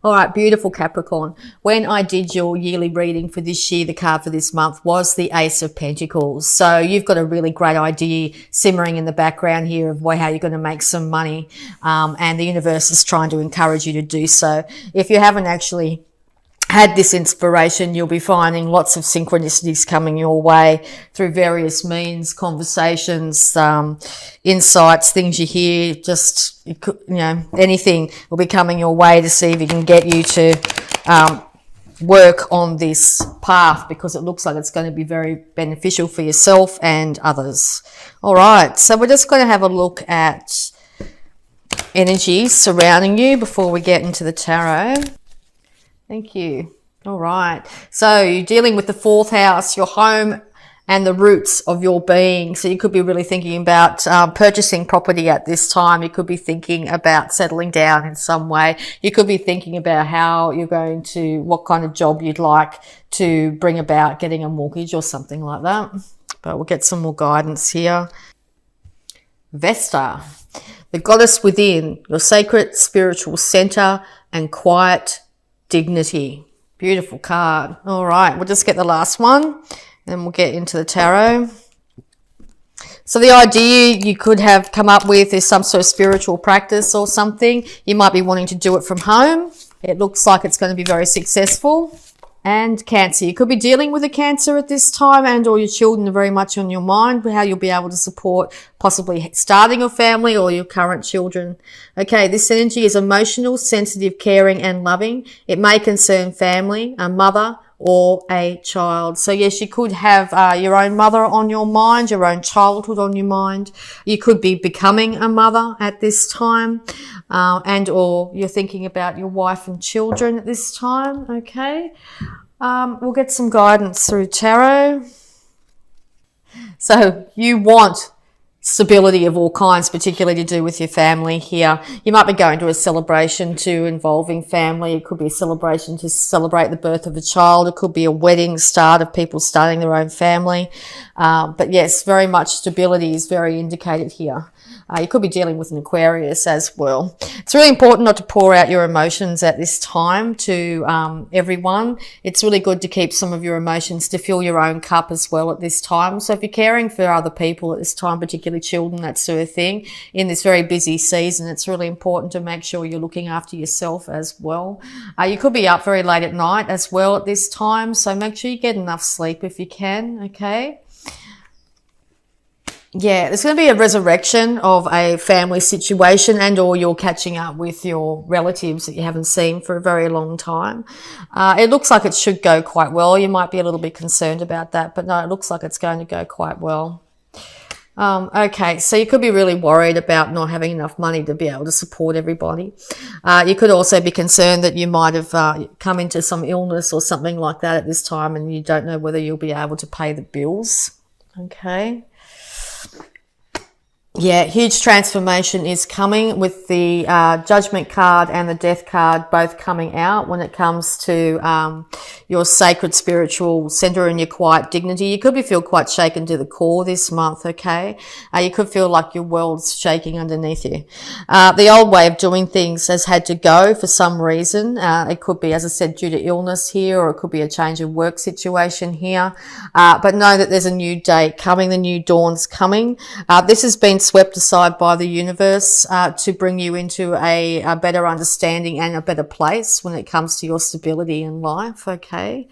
All right, beautiful Capricorn. When I did your yearly reading for this year, the card for this month was the Ace of Pentacles. So you've got a really great idea simmering in the background here of how you're going to make some money. And the universe is trying to encourage you to do so. If you haven't actually had this inspiration, you'll be finding lots of synchronicities coming your way through various means, conversations, insights, things you hear, just, anything will be coming your way to see if you can get you to work on this path, because it looks like it's going to be very beneficial for yourself and others. All right, so we're just going to have a look at energies surrounding you before we get into the tarot. Thank you. All right. So you're dealing with the 4th house, your home and the roots of your being. So you could be really thinking about purchasing property at this time. You could be thinking about settling down in some way. You could be thinking about how you're going to, what kind of job you'd like to bring about getting a mortgage or something like that. But we'll get some more guidance here. Vesta, the goddess within, your sacred spiritual center and quiet dignity. Beautiful card. All right, we'll just get the last one and then we'll get into the tarot. So the idea you could have come up with is some sort of spiritual practice or something. You might be wanting to do it from home. It looks like it's going to be very successful. And Cancer, you could be dealing with a Cancer at this time, and or your children are very much on your mind, how you'll be able to support possibly starting a family or your current children. Okay, this energy is emotional, sensitive, caring and loving. It may concern family, a mother or a child. So yes, you could have your own mother on your mind, your own childhood on your mind. You could be becoming a mother at this time, and or you're thinking about your wife and children at this time. Okay, we'll get some guidance through tarot. So you want stability of all kinds, particularly to do with your family here. You might be going to a celebration too involving family. It could be a celebration to celebrate the birth of a child. It could be a wedding start of people starting their own family. But yes, very much stability is very indicated here. You could be dealing with an Aquarius as well. It's really important not to pour out your emotions at this time to everyone. It's really good to keep some of your emotions, to fill your own cup as well at this time. So if you're caring for other people at this time, particularly children, that sort of thing, in this very busy season, it's really important to make sure you're looking after yourself as well. You could be up very late at night as well at this time, so make sure you get enough sleep if you can, okay? Yeah, there's going to be a resurrection of a family situation, and or you're catching up with your relatives that you haven't seen for a very long time. It looks like it should go quite well. You might be a little bit concerned about that, but no, it looks like it's going to go quite well. Okay, so you could be really worried about not having enough money to be able to support everybody. You could also be concerned that you might have come into some illness or something like that at this time, and you don't know whether you'll be able to pay the bills. Okay. Yeah, huge transformation is coming with the Judgment card and the Death card both coming out when it comes to your sacred spiritual center and your quiet dignity. You could feel quite shaken to the core this month, okay? You could feel like your world's shaking underneath you. The old way of doing things has had to go for some reason. It could be, as I said, due to illness here, or it could be a change of work situation here. But know that there's a new day coming, the new dawn's coming. This has been swept aside by the universe to bring you into a better understanding and a better place when it comes to your stability in life, okay?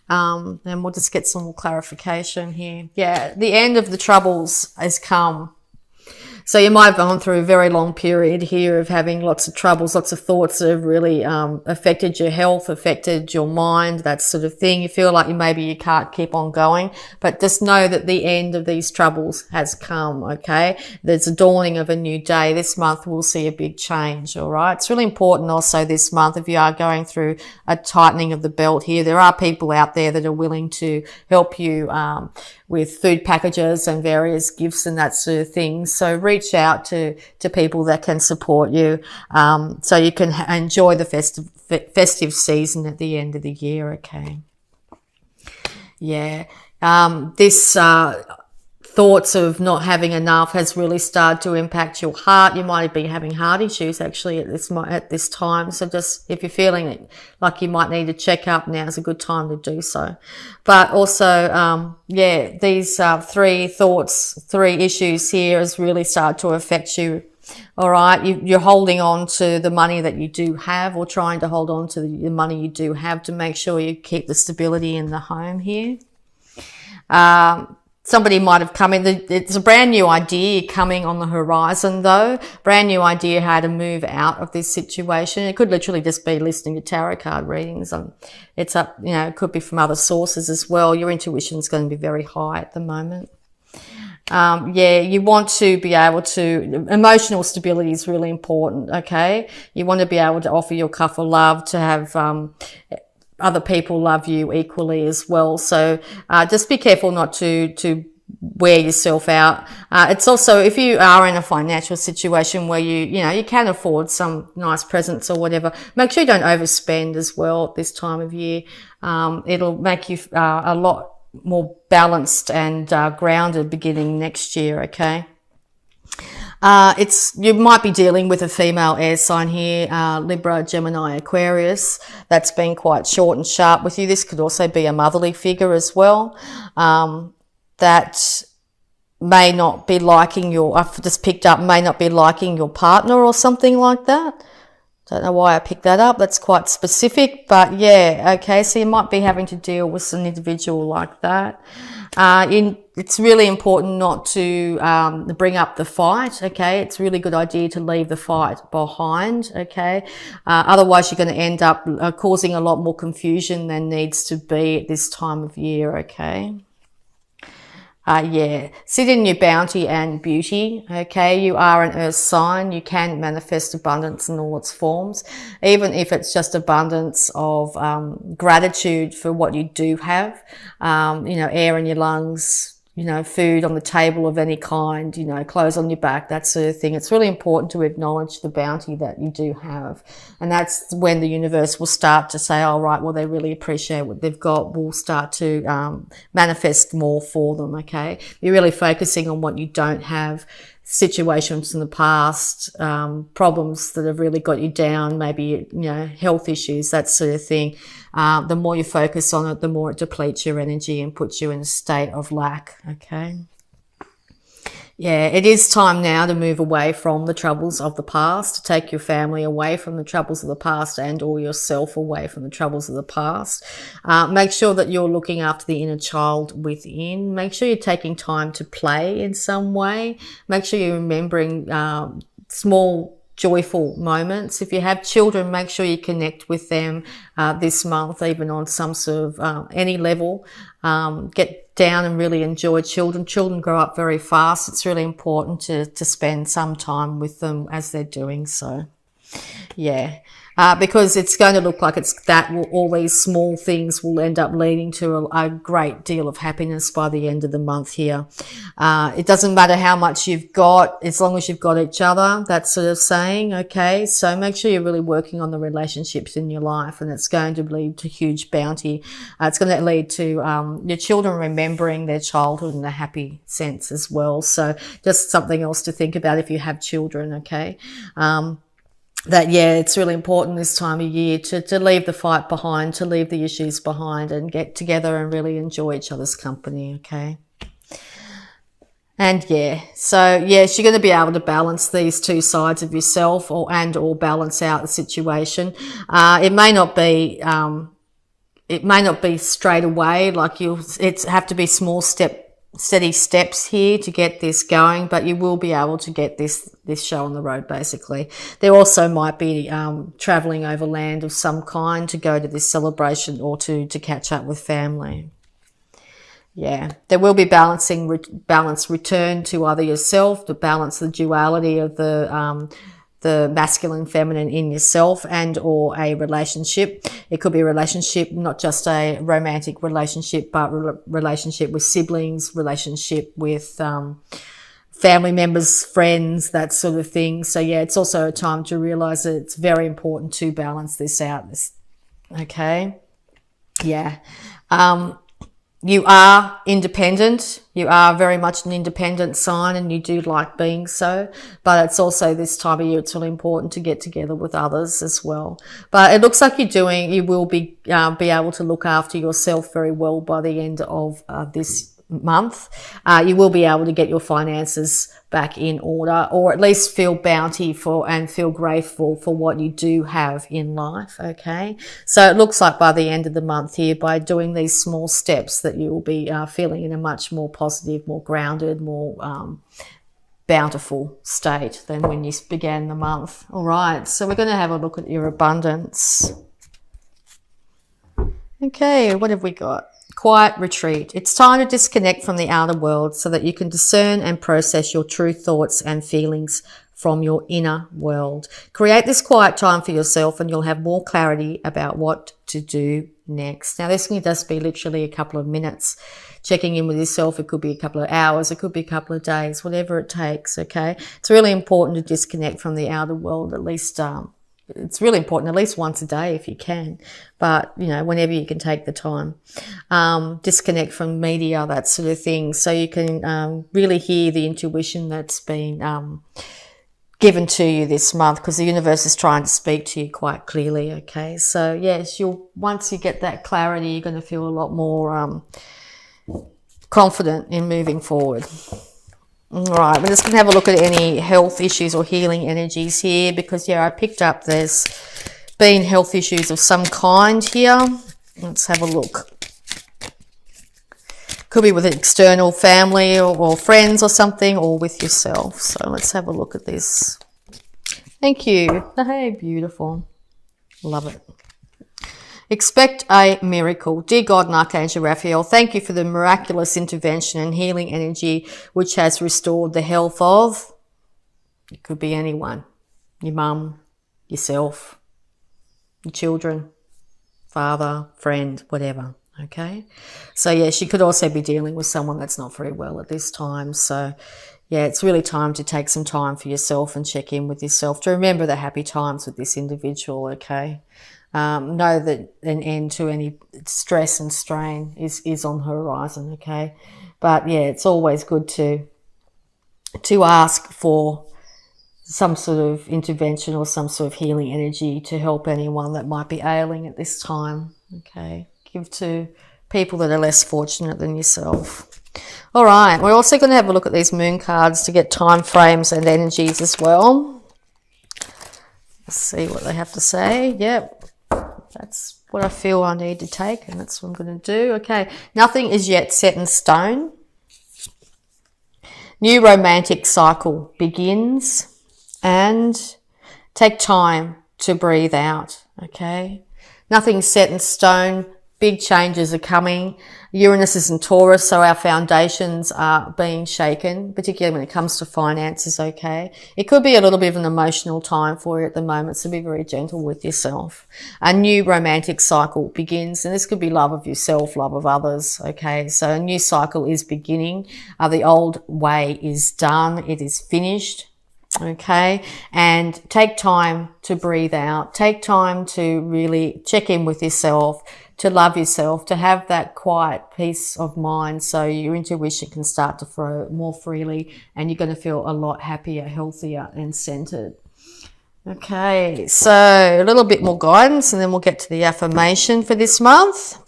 And we'll just get some more clarification here. Yeah, the end of the troubles has come. So you might have gone through a very long period here of having lots of troubles, lots of thoughts that have really affected your health, affected your mind, that sort of thing. You feel like maybe you can't keep on going, but just know that the end of these troubles has come, okay? There's a dawning of a new day. This month we'll see a big change, all right? It's really important also this month, if you are going through a tightening of the belt here, there are people out there that are willing to help you with food packages and various gifts and that sort of thing. So reach out to people that can support you, so you can enjoy the festive season at the end of the year, okay? Yeah. This thoughts of not having enough has really started to impact your heart. You might be having heart issues actually at this time. So just if you're feeling like you might need a checkup, now is a good time to do so. But also, yeah, these 3 issues here has really started to affect you. All right, you're holding on to the money that you do have, or trying to hold on to the money you do have to make sure you keep the stability in the home here. Somebody might have come in. It's a brand new idea coming on the horizon, though. Brand new idea how to move out of this situation. It could literally just be listening to tarot card readings. It's up, it could be from other sources as well. Your intuition is going to be very high at the moment. Yeah, you want to be able to, emotional stability is really important, okay? You want to be able to offer your cup of love, to have, other people love you equally as well. So, just be careful not to wear yourself out. It's also, if you are in a financial situation where you can afford some nice presents or whatever, make sure you don't overspend as well at this time of year. It'll make you, a lot more balanced and grounded beginning next year, okay? You might be dealing with a female air sign here, Libra, Gemini, Aquarius, that's been quite short and sharp with you. This could also be a motherly figure as well, that may not be liking I've just picked up, may not be liking your partner or something like that. Don't know why I picked that up. That's quite specific, but yeah, okay. So you might be having to deal with an individual like that. It's really important not to bring up the fight, okay? It's a really good idea to leave the fight behind, okay? Otherwise, you're going to end up causing a lot more confusion than needs to be at this time of year, okay? Yeah, sit in your bounty and beauty, okay? You are an earth sign. You can manifest abundance in all its forms, even if it's just abundance of gratitude for what you do have, air in your lungs, food on the table of any kind, clothes on your back, that sort of thing. It's really important to acknowledge the bounty that you do have. And that's when the universe will start to say, all right, well, they really appreciate what they've got. We'll start to manifest more for them, okay? You're really focusing on what you don't have, situations in the past, problems that have really got you down, maybe, health issues, that sort of thing. The more you focus on it, the more it depletes your energy and puts you in a state of lack, okay? Yeah, it is time now to move away from the troubles of the past, to take your family away from the troubles of the past and or yourself away from the troubles of the past. Make sure that you're looking after the inner child within. Make sure you're taking time to play in some way. Make sure you're remembering small joyful moments. If you have children, make sure you connect with them this month, even on some sort of any level. Get down and really enjoy children. Children grow up very fast. It's really important to spend some time with them as they're doing so. Yeah. Because it's going to look like all these small things will end up leading to a great deal of happiness by the end of the month here. It doesn't matter how much you've got, as long as you've got each other, that sort of saying, okay? So make sure you're really working on the relationships in your life, and it's going to lead to huge bounty. It's going to lead to your children remembering their childhood in a happy sense as well. So just something else to think about if you have children, okay? It's really important this time of year to leave the fight behind, to leave the issues behind and get together and really enjoy each other's company, okay? And so yes, you're going to be able to balance these two sides of yourself or balance out the situation. It may not be straight away, it's have to be steady steps here to get this going, but you will be able to get this show on the road, basically. There also might be traveling overland of some kind to go to this celebration or to catch up with family. Yeah, there will be balance return to either yourself, to balance the duality of the masculine, feminine in yourself, and or a relationship. It could be a relationship, not just a romantic relationship, but relationship with siblings, relationship with family members, friends, that sort of thing. So yeah, it's also a time to realize that it's very important to balance this out. Okay. Yeah. You are independent. You are very much an independent sign, and you do like being so. But it's also this time of year, it's really important to get together with others as well. But it looks like you will be able to look after yourself very well by the end of this month. You will be able to get your finances back in order, or at least feel bounty for and feel grateful for what you do have in life. Okay, so it looks like by the end of the month here, by doing these small steps, that you will be feeling in a much more positive, more grounded, more bountiful state than when you began the month. All right, so we're going to have a look at your abundance. Okay, what have we got? Quiet retreat. It's time to disconnect from the outer world so that you can discern and process your true thoughts and feelings from your inner world. Create this quiet time for yourself and you'll have more clarity about what to do next. Now, this can just be literally a couple of minutes checking in with yourself. It could be a couple of hours. It could be a couple of days, whatever it takes, okay? It's really important to disconnect from the outer world, at least it's really important at least once a day if you can, but you know, whenever you can take the time. Disconnect from media, that sort of thing, so you can really hear the intuition that's been given to you this month, because the universe is trying to speak to you quite clearly. Okay, so yes, once you get that clarity, you're going to feel a lot more confident in moving forward. All right, we're just going to have a look at any health issues or healing energies here, because, yeah, I picked up there's been health issues of some kind here. Let's have a look. Could be with an external family or friends or something, or with yourself. So let's have a look at this. Thank you. Hey, beautiful. Love it. Expect a miracle. Dear God and Archangel Raphael, thank you for the miraculous intervention and healing energy which has restored the health of, it could be anyone, your mum, yourself, your children, father, friend, whatever. Okay, so yeah, she could also be dealing with someone that's not very well at this time. So yeah, it's really time to take some time for yourself and check in with yourself to remember the happy times with this individual. Okay. Know that an end to any stress and strain is on the horizon, okay? But yeah, it's always good to ask for some sort of intervention or some sort of healing energy to help anyone that might be ailing at this time, okay? Give to people that are less fortunate than yourself. All right, we're also going to have a look at these moon cards to get time frames and energies as well. Let's see what they have to say. Yep. That's what I feel I need to take, and that's what I'm going to do. Okay, nothing is yet set in stone. New romantic cycle begins, and take time to breathe out, okay? Nothing's set in stone. Big changes are coming. Uranus is in Taurus, so our foundations are being shaken, particularly when it comes to finances, okay? It could be a little bit of an emotional time for you at the moment, so be very gentle with yourself. A new romantic cycle begins, and this could be love of yourself, love of others, okay? So a new cycle is beginning. The old way is done. It is finished. Okay, and take time to breathe out. Take time to really check in with yourself, to love yourself, to have that quiet peace of mind so your intuition can start to flow more freely, and you're going to feel a lot happier, healthier and centered. Okay, so a little bit more guidance and then we'll get to the affirmation for this month.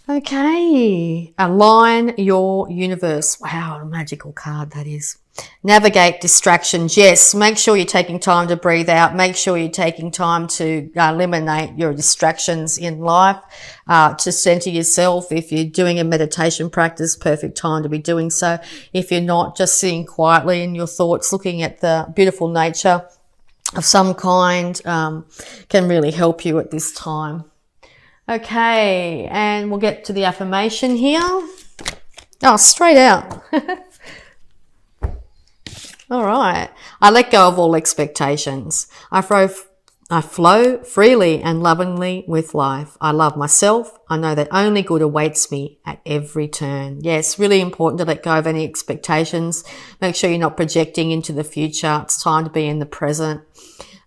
Okay, align your universe. Wow, a magical card that is. Navigate distractions. Yes, make sure you're taking time to breathe out. Make sure you're taking time to eliminate your distractions in life, to center yourself. If you're doing a meditation practice, perfect time to be doing so. If you're not, just sitting quietly in your thoughts, looking at the beautiful nature of some kind, can really help you at this time. Okay, and we'll get to the affirmation here. Oh, straight out. All right. I let go of all expectations. I flow freely and lovingly with life. I love myself. I know that only good awaits me at every turn. Yes, really important to let go of any expectations. Make sure you're not projecting into the future. It's time to be in the present.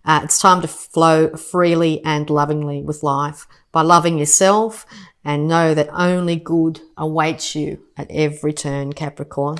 It's time to flow freely and lovingly with life. By loving yourself, and know that only good awaits you at every turn, Capricorn.